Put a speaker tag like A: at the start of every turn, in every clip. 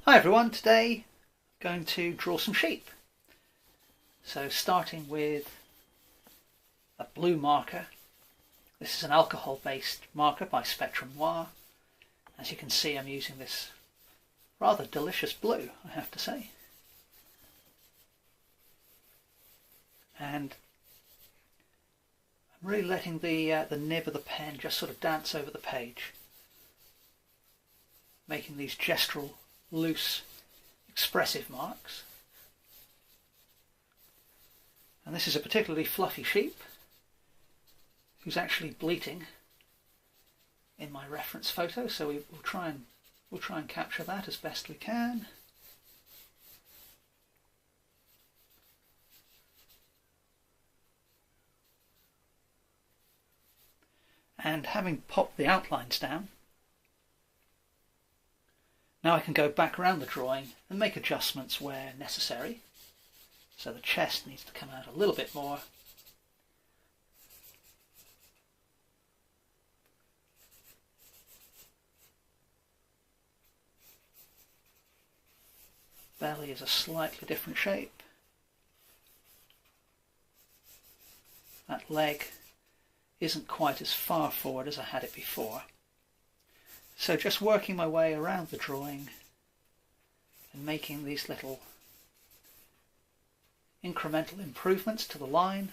A: Hi everyone, today I'm going to draw some sheep. So starting with a blue marker. This is an alcohol based marker by Spectrum Noir. As you can see, I'm using this rather delicious blue, I have to say. And I'm really letting the nib of the pen just sort of dance over the page, making these gestural, loose, expressive marks. And this is a particularly fluffy sheep who's actually bleating in my reference photo, so we'll try and capture that as best we can. And having popped the outlines down, now I can go back around the drawing and make adjustments where necessary. So the chest needs to come out a little bit more. Belly is a slightly different shape. That leg isn't quite as far forward as I had it before. So just working my way around the drawing and making these little incremental improvements to the line.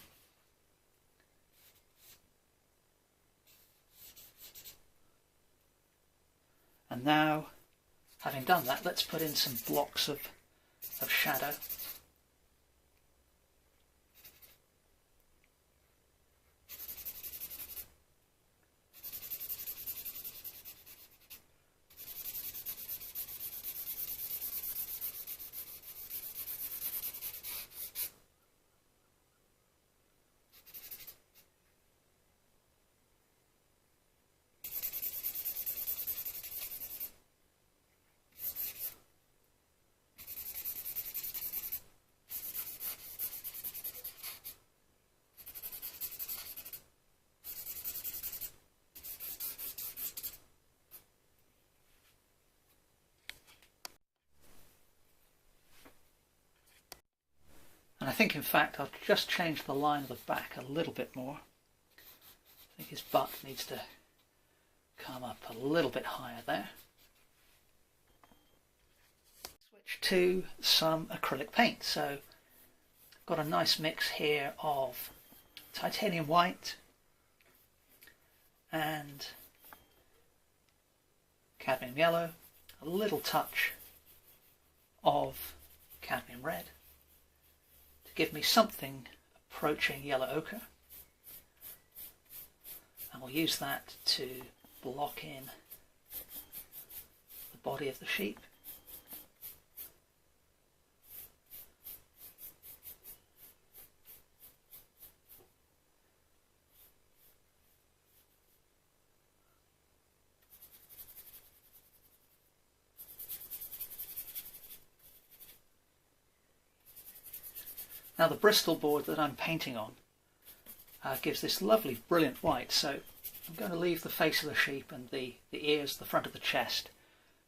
A: And now, having done that, let's put in some blocks of shadow. And I think, in fact, I'll just change the line of the back a little bit more. I think his butt needs to come up a little bit higher there. Switch to some acrylic paint. So I've got a nice mix here of titanium white and cadmium yellow, a little touch of cadmium red, give me something approaching yellow ochre, and we'll use that to block in the body of the sheep. Now the Bristol board that I'm painting on gives this lovely brilliant white, so I'm going to leave the face of the sheep and the ears, the front of the chest,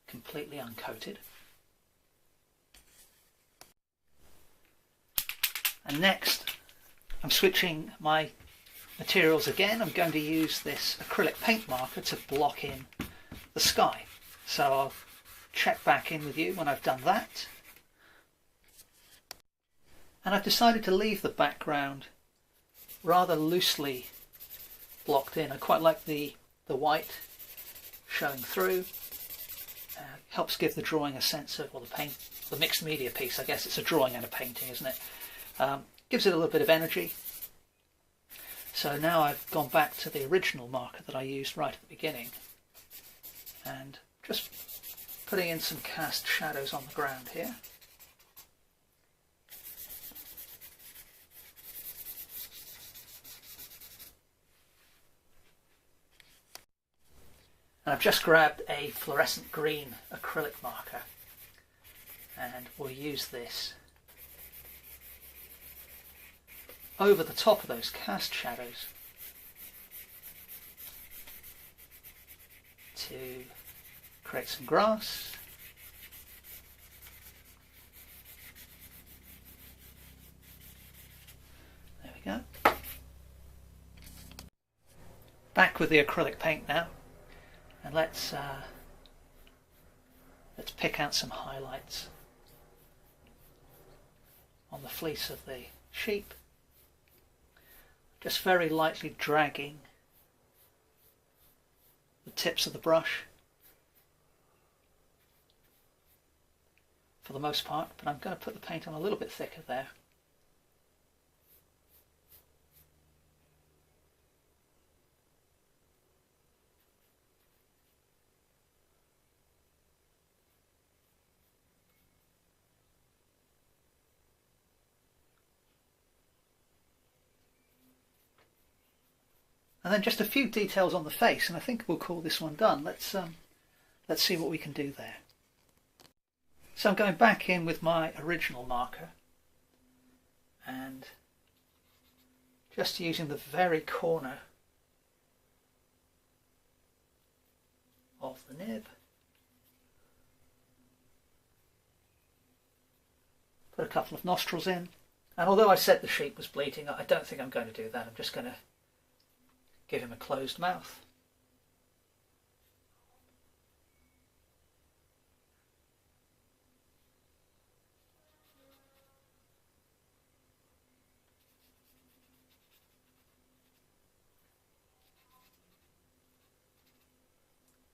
A: completely uncoated. And next I'm switching my materials again. I'm going to use this acrylic paint marker to block in the sky. So I'll check back in with you when I've done that. And I've decided to leave the background rather loosely blocked in. I quite like the white showing through. Helps give the drawing a sense of, well, the mixed media piece, I guess it's a drawing and a painting, isn't it? Gives it a little bit of energy. So now I've gone back to the original marker that I used right at the beginning and just putting in some cast shadows on the ground here. And I've just grabbed a fluorescent green acrylic marker and we'll use this over the top of those cast shadows to create some grass. back with the acrylic paint now, and let's pick out some highlights on the fleece of the sheep. Just very lightly dragging the tips of the brush for the most part, but I'm going to put the paint on a little bit thicker there. And then just a few details on the face, and I think we'll call this one done. Let's see what we can do there. So I'm going back in with my original marker and just using the very corner of the nib. Put a couple of nostrils in, and although I said the sheep was bleating, I don't think I'm going to do that. I'm just going to give him a closed mouth.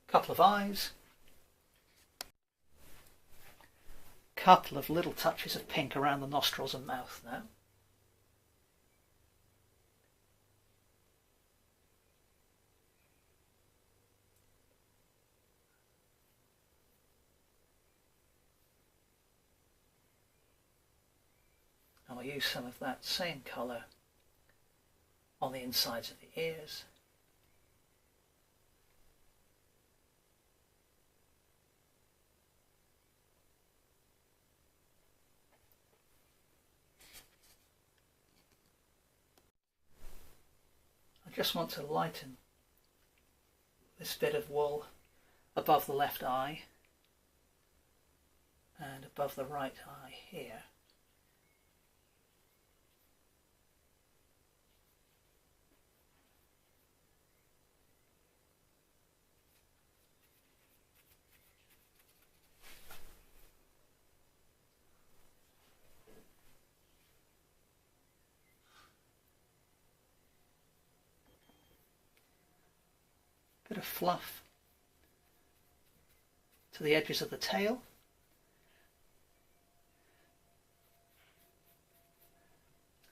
A: Couple of eyes. Couple of little touches of pink around the nostrils and mouth now. And we'll use some of that same colour on the insides of the ears. I just want to lighten this bit of wool above the left eye and above the right eye here. Bit of fluff to the edges of the tail.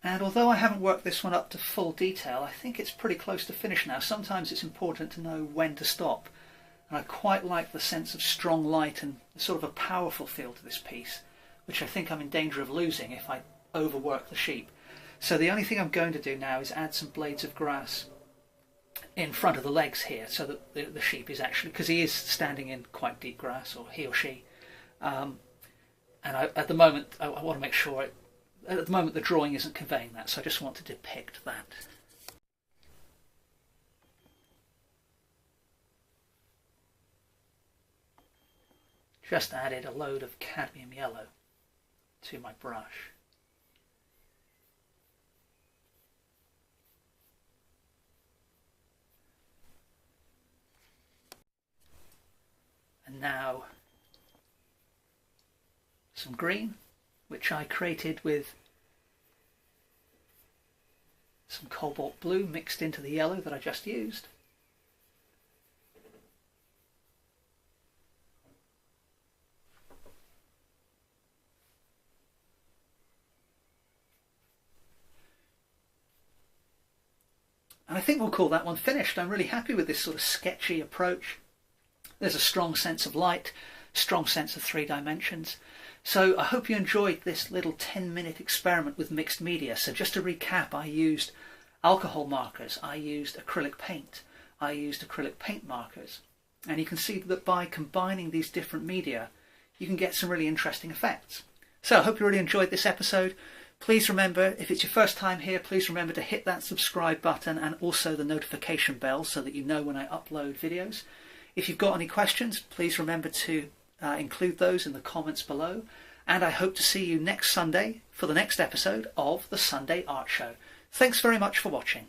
A: And although I haven't worked this one up to full detail, I think it's pretty close to finish now. Sometimes it's important to know when to stop. And I quite like the sense of strong light and sort of a powerful feel to this piece, which I think I'm in danger of losing if I overwork the sheep. So the only thing I'm going to do now is add some blades of grass in front of the legs here, so that the sheep is actually, because he is standing in quite deep grass, or he or she, and at the moment I want to make sure at the moment the drawing isn't conveying that, so I just want to depict that. Just added a load of cadmium yellow to my brush. And now some green, which I created with some cobalt blue mixed into the yellow that I just used. And I think we'll call that one finished. I'm really happy with this sort of sketchy approach. There's a strong sense of light, strong sense of 3 dimensions. So I hope you enjoyed this little 10-minute experiment with mixed media. So just to recap, I used alcohol markers, I used acrylic paint, I used acrylic paint markers. And you can see that by combining these different media, you can get some really interesting effects. So I hope you really enjoyed this episode. Please remember, if it's your first time here, please remember to hit that subscribe button and also the notification bell so that you know when I upload videos. If you've got any questions, please remember to include those in the comments below. And I hope to see you next Sunday for the next episode of the Sunday Art Show. Thanks very much for watching.